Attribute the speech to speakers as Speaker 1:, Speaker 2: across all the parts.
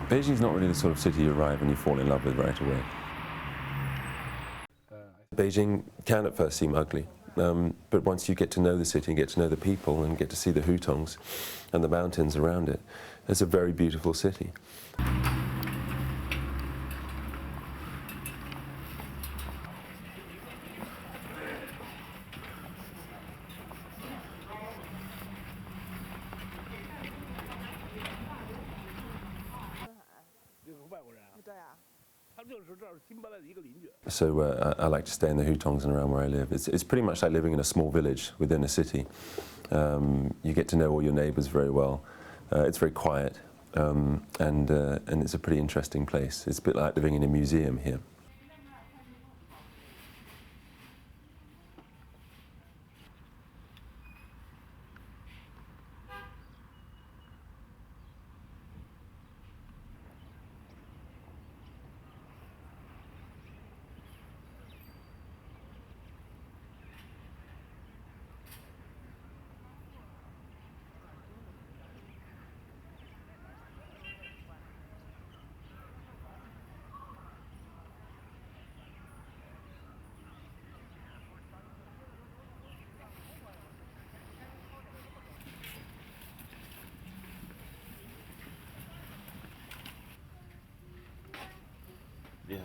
Speaker 1: Beijing's not really the sort of city you arrive and you fall in love with right away. Beijing can at first seem ugly, but once you get to know the city and get to know the people and get to see the hutongs and the mountains around it, it's a very beautiful city. So I like to stay in the hutongs and around where I live. It's pretty much like living in a small village within a city. You get to know all your neighbours very well. It's very quiet, and it's a pretty interesting place. It's a bit like living in a museum here. Yeah.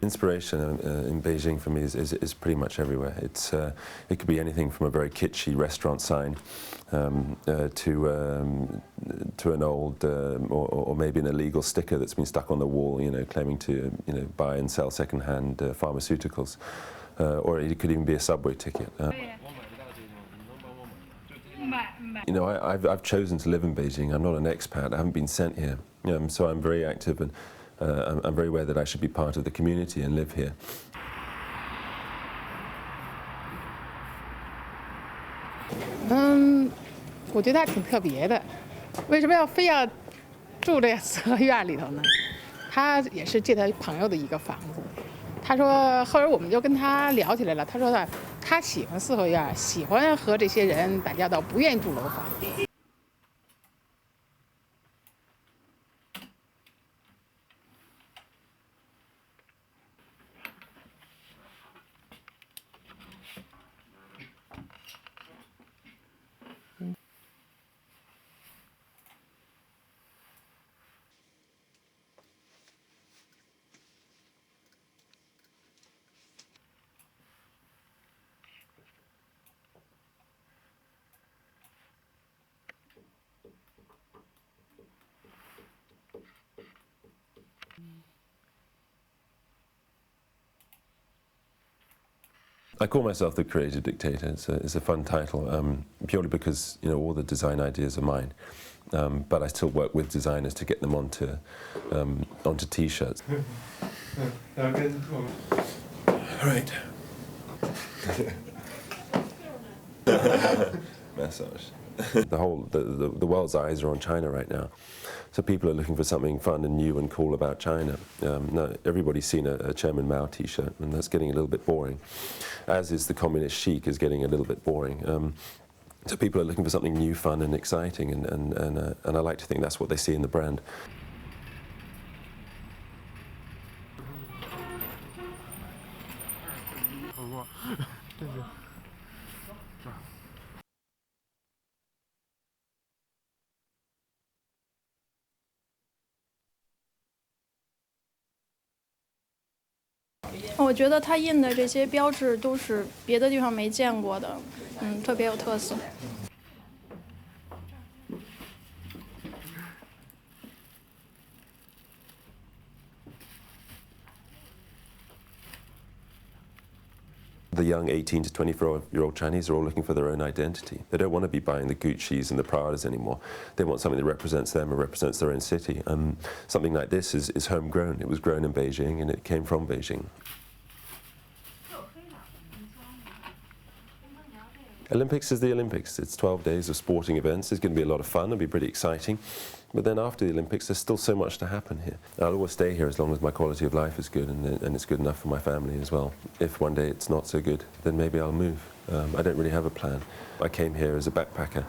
Speaker 1: Inspiration in Beijing for me is pretty much everywhere. It could be anything from a very kitschy restaurant sign to an old or maybe an illegal sticker that's been stuck on the wall, claiming to buy and sell second-hand pharmaceuticals, or it could even be a subway ticket. I've chosen to live in Beijing. I'm not an expat. I haven't been sent here, so I'm very active and. I'm very aware that I should be part of the community and live here.
Speaker 2: 我觉得还挺特别的。为什么要非要住这四合院里头呢？他也是借他朋友的一个房子。他说，后来我们就跟他聊起来了。他说呢，他喜欢四合院，喜欢和这些人打交道，不愿意住楼房。
Speaker 1: I call myself the creative dictator. It's a fun title, purely because all the design ideas are mine, but I still work with designers to get them onto T-shirts. Right. Massage. The world's eyes are on China right now, so people are looking for something fun and new and cool about China. No, everybody's seen a Chairman Mao T-shirt, and that's getting a little bit boring, as is the communist chic is getting a little bit boring. So people are looking for something new, fun and exciting, and I like to think that's what they see in the brand.
Speaker 3: “我觉得它印的这些标志都是别的地方没见过的，特别有特色。”
Speaker 1: The young 18 to 24-year-old Chinese are all looking for their own identity. They don't want to be buying the Gucci's and the Pradas anymore. They want something that represents them and represents their own city. Something like this is homegrown. It was grown in Beijing and it came from Beijing. Olympics is the Olympics. It's 12 days of sporting events. It's going to be a lot of fun. It'll be pretty exciting. But then after the Olympics, there's still so much to happen here. I'll always stay here as long as my quality of life is good and it's good enough for my family as well. If one day it's not so good, then maybe I'll move. I don't really have a plan. I came here as a backpacker,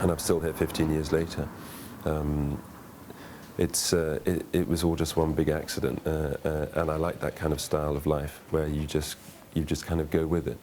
Speaker 1: and I'm still here 15 years later. It was all just one big accident, and I like that kind of style of life where you just kind of go with it.